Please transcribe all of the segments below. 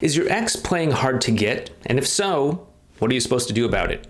Is your ex playing hard to get? And if so, what are you supposed to do about it?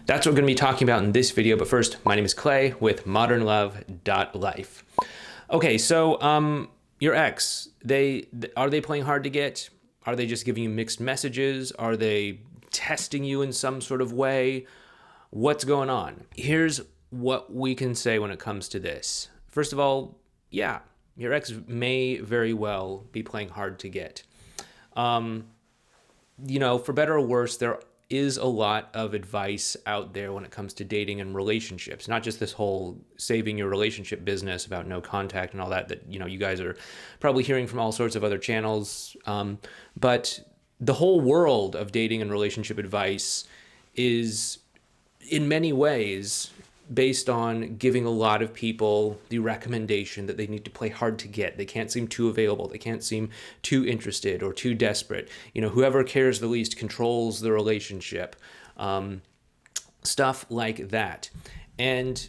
That's what we're going to be talking about in this video. But first, my name is Clay with modernlove.life. Okay, so your ex, are they playing hard to get? Are they just giving you mixed messages? Are they testing you in some sort of way? What's going on? Here's what we can say when it comes to this. First of all, yeah, your ex may very well be playing hard to get. For better or worse, there is a lot of advice out there when it comes to dating and relationships, not just this whole saving your relationship business about no contact and all that, you guys are probably hearing from all sorts of other channels. But the whole world of dating and relationship advice is in many ways based on giving a lot of people the recommendation that they need to play hard to get. They can't seem too available. They can't seem too interested or too desperate. Whoever cares the least controls the relationship. Stuff like that. And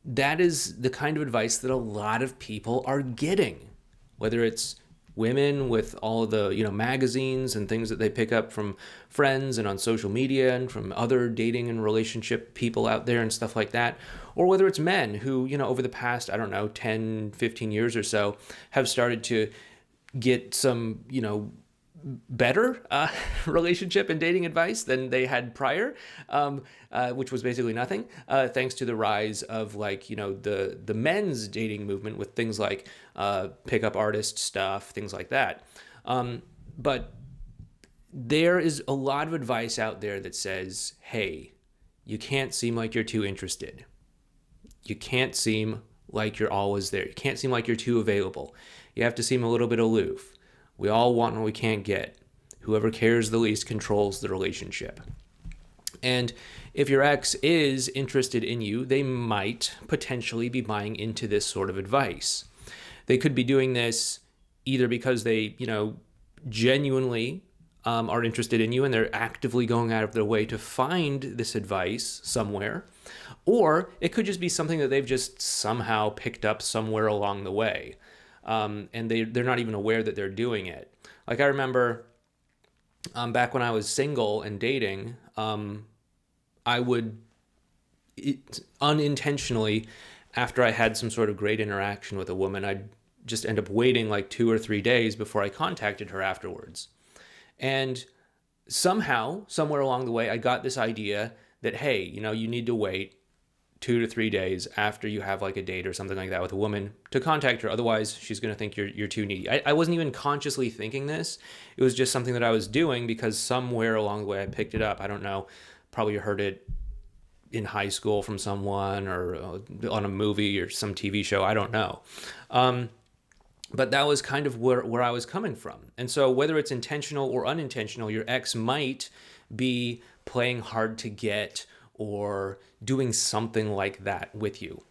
that is the kind of advice that a lot of people are getting, whether it's women with all the magazines and things that they pick up from friends and on social media and from other dating and relationship people out there and stuff like that, or whether it's men who over the past 10 15 years or so have started to get some better relationship and dating advice than they had prior, which was basically nothing, thanks to the rise of the men's dating movement with things like pickup artist stuff, things like that. But there is a lot of advice out there that says, hey, you can't seem like you're too interested. You can't seem like you're always there. You can't seem like you're too available. You have to seem a little bit aloof. We all want what we can't get. Whoever cares the least controls the relationship. And if your ex is interested in you, they might potentially be buying into this sort of advice. They could be doing this either because they, genuinely are interested in you and they're actively going out of their way to find this advice somewhere, or it could just be something that they've just somehow picked up somewhere along the way. And they're not even aware that they're doing it. Like I remember back when I was single and dating, I would unintentionally, after I had some sort of great interaction with a woman, I'd just end up waiting like 2 or 3 days before I contacted her afterwards. And somehow, somewhere along the way, I got this idea that, hey, you need to wait 2 to 3 days after you have like a date or something like that with a woman to contact her. Otherwise, she's going to think you're too needy. I wasn't even consciously thinking this. It was just something that I was doing because somewhere along the way I picked it up. I don't know, probably heard it in high school from someone or on a movie or some TV show. I don't know. But that was kind of where I was coming from. And so whether it's intentional or unintentional, your ex might be playing hard to get or doing something like that with you.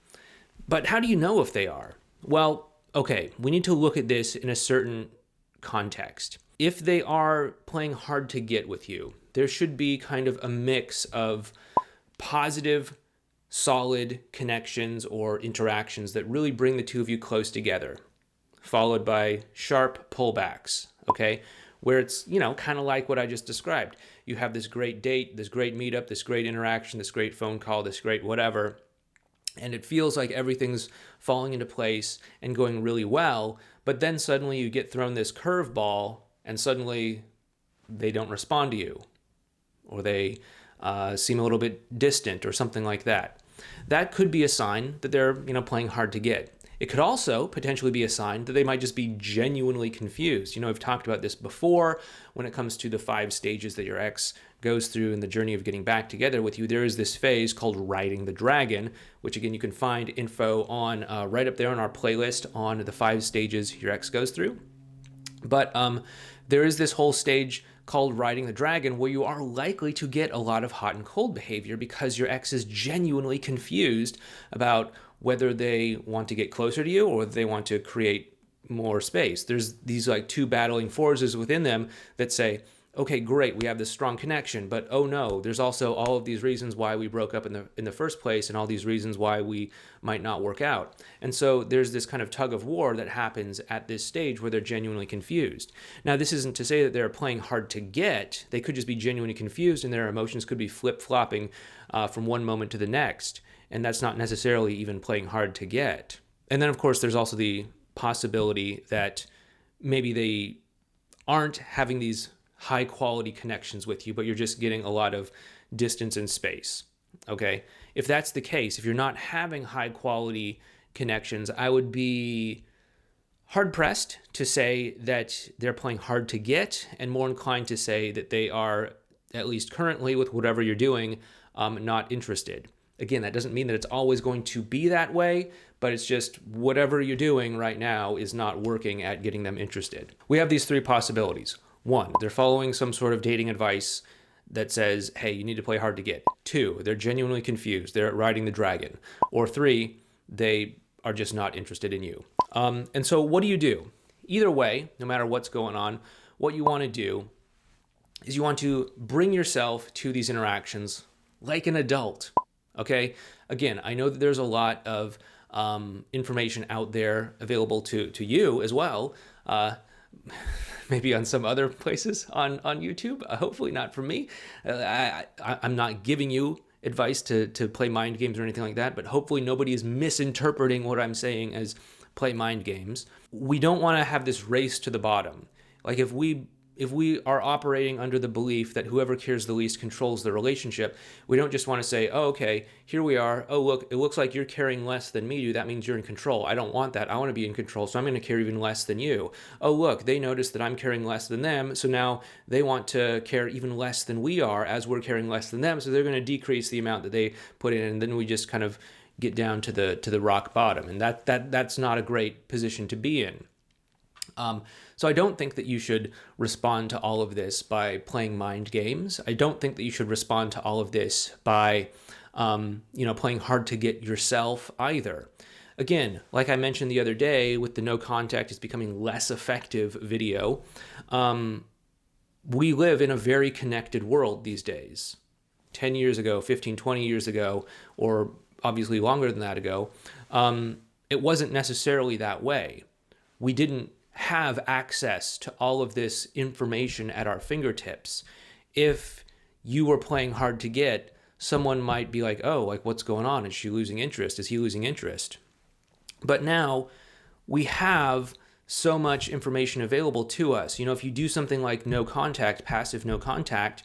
But how do you know if they are? Well, okay, we need to look at this in a certain context. If they are playing hard to get with you, there should be kind of a mix of positive, solid connections or interactions that really bring the two of you close together, followed by sharp pullbacks, okay? Where it's, kind of like what I just described. You have this great date, this great meetup, this great interaction, this great phone call, this great whatever, and it feels like everything's falling into place and going really well, but then suddenly you get thrown this curveball and suddenly they don't respond to you, or they seem a little bit distant or something like that. That could be a sign that they're, playing hard to get. It could also potentially be a sign that they might just be genuinely confused. I've talked about this before when it comes to the 5 stages that your ex goes through in the journey of getting back together with you. There is this phase called riding the dragon, which again, you can find info on right up there on our playlist on the 5 stages your ex goes through. But there is this whole stage called riding the dragon where you are likely to get a lot of hot and cold behavior because your ex is genuinely confused about whether they want to get closer to you or whether they want to create more space. There's these like 2 battling forces within them that say, okay, great, we have this strong connection, but oh no, there's also all of these reasons why we broke up in the first place, and all these reasons why we might not work out. And so there's this kind of tug of war that happens at this stage where they're genuinely confused. Now, this isn't to say that they're playing hard to get. They could just be genuinely confused, and their emotions could be flip-flopping from one moment to the next, and that's not necessarily even playing hard to get. And then, of course, there's also the possibility that maybe they aren't having these high quality connections with you, but you're just getting a lot of distance and space. Okay. If that's the case, if you're not having high quality connections, I would be hard pressed to say that they're playing hard to get, and more inclined to say that they are, at least currently with whatever you're doing, not interested. Again, that doesn't mean that it's always going to be that way, but it's just whatever you're doing right now is not working at getting them interested. We have these three possibilities. One, they're following some sort of dating advice that says, hey, you need to play hard to get. Two, they're genuinely confused. They're riding the dragon. Or three, they are just not interested in you. And so what do you do? Either way, no matter what's going on, what you want to do is you want to bring yourself to these interactions like an adult. Okay? Again, I know that there's a lot of information out there available to you as well. Maybe on some other places on YouTube. Hopefully not from me. I'm not giving you advice to play mind games or anything like that, but hopefully nobody is misinterpreting what I'm saying as play mind games. We don't want to have this race to the bottom. Like if we are operating under the belief that whoever cares the least controls the relationship, we don't just want to say, oh, okay, here we are. Oh, look, it looks like you're caring less than me do. That means you're in control. I don't want that. I want to be in control, so I'm going to care even less than you. Oh, look, they notice that I'm caring less than them, so now they want to care even less than we are as we're caring less than them, so they're going to decrease the amount that they put in, and then we just kind of get down to the rock bottom, and that's not a great position to be in. So I don't think that you should respond to all of this by playing mind games. I don't think that you should respond to all of this by, playing hard to get yourself either. Again, like I mentioned the other day with the no contact is becoming less effective video, we live in a very connected world these days. 10 years ago, 15, 20 years ago, or obviously longer than that ago, it wasn't necessarily that way. We didn't have access to all of this information at our fingertips. If you were playing hard to get, someone might be like, oh, like what's going on? Is she losing interest? Is he losing interest? But now we have so much information available to us. If you do something like no contact, passive no contact,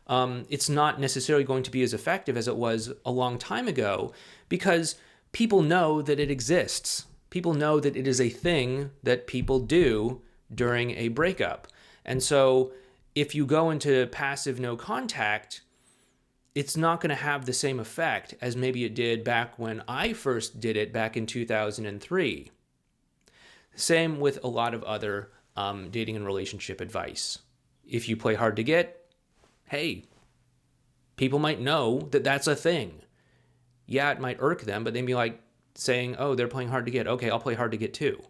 it's not necessarily going to be as effective as it was a long time ago because people know that it exists. People know that it is a thing that people do during a breakup. And so if you go into passive no contact, it's not going to have the same effect as maybe it did back when I first did it back in 2003. Same with a lot of other dating and relationship advice. If you play hard to get, hey, people might know that that's a thing. Yeah, it might irk them, but they'd be like, saying, oh, they're playing hard to get. Okay, I'll play hard to get too.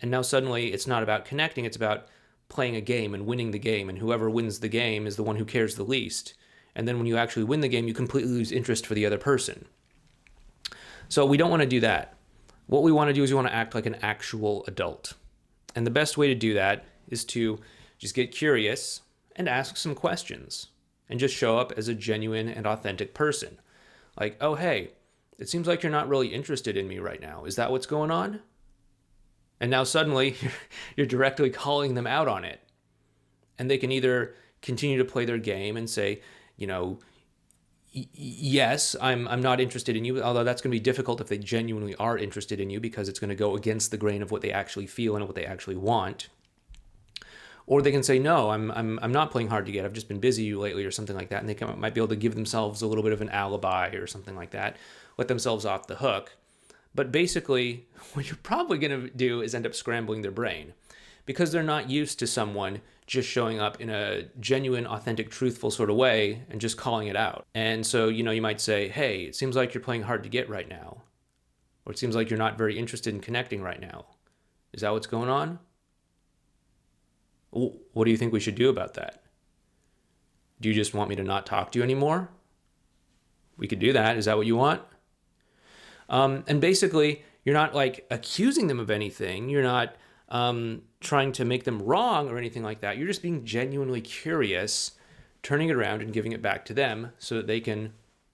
And now suddenly it's not about connecting, it's about playing a game and winning the game, and whoever wins the game is the one who cares the least. And then when you actually win the game, you completely lose interest for the other person. So we don't want to do that. What we want to do is we want to act like an actual adult. And the best way to do that is to just get curious and ask some questions and just show up as a genuine and authentic person. Like, oh, hey, it seems like you're not really interested in me right now. Is that what's going on? And now suddenly you're directly calling them out on it. And they can either continue to play their game and say, yes, I'm not interested in you, although that's going to be difficult if they genuinely are interested in you because it's going to go against the grain of what they actually feel and what they actually want. Or they can say, no, I'm not playing hard to get. I've just been busy lately or something like that. And they might be able to give themselves a little bit of an alibi or something like that, let themselves off the hook. But basically, what you're probably going to do is end up scrambling their brain because they're not used to someone just showing up in a genuine, authentic, truthful sort of way and just calling it out. And so, you might say, hey, it seems like you're playing hard to get right now. Or it seems like you're not very interested in connecting right now. Is that what's going on? What do you think we should do about that? Do you just want me to not talk to you anymore? We could do that. Is that what you want? And basically, you're not like accusing them of anything. You're not trying to make them wrong or anything like that. You're just being genuinely curious, turning it around and giving it back to them so that they can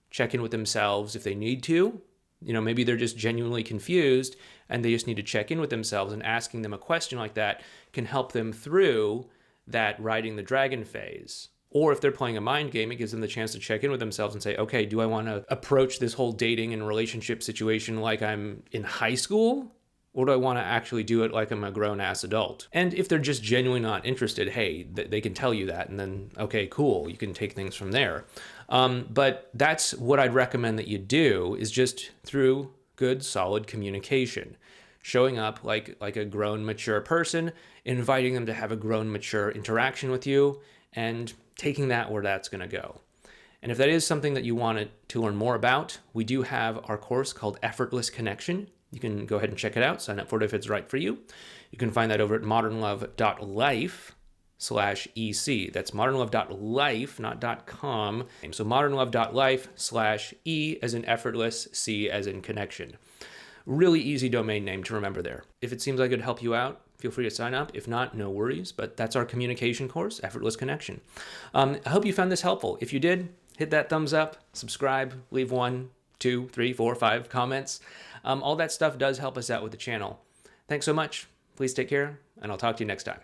check in with themselves if they need to. Maybe they're just genuinely confused and they just need to check in with themselves, and asking them a question like that can help them through that riding the dragon phase. Or if they're playing a mind game, it gives them the chance to check in with themselves and say, okay, do I want to approach this whole dating and relationship situation like I'm in high school? Or do I want to actually do it like I'm a grown-ass adult? And if they're just genuinely not interested, hey, they can tell you that, and then, okay, cool, you can take things from there. But that's what I'd recommend that you do, is just through good, solid communication. Showing up like a grown, mature person, inviting them to have a grown, mature interaction with you, and taking that where that's going to go. And if that is something that you wanted to learn more about, we do have our course called Effortless Connection. You can go ahead and check it out. Sign up for it if it's right for you. You can find that over at modernlove.life/EC. That's modernlove.life, not .com. So modernlove.life/E as in effortless, C as in connection. Really easy domain name to remember there. If it seems like it'd help you out, feel free to sign up. If not, no worries. But that's our communication course, Effortless Connection. I hope you found this helpful. If you did, hit that thumbs up, subscribe, leave 1, 2, 3, 4, 5 comments. All that stuff does help us out with the channel. Thanks so much. Please take care, and I'll talk to you next time.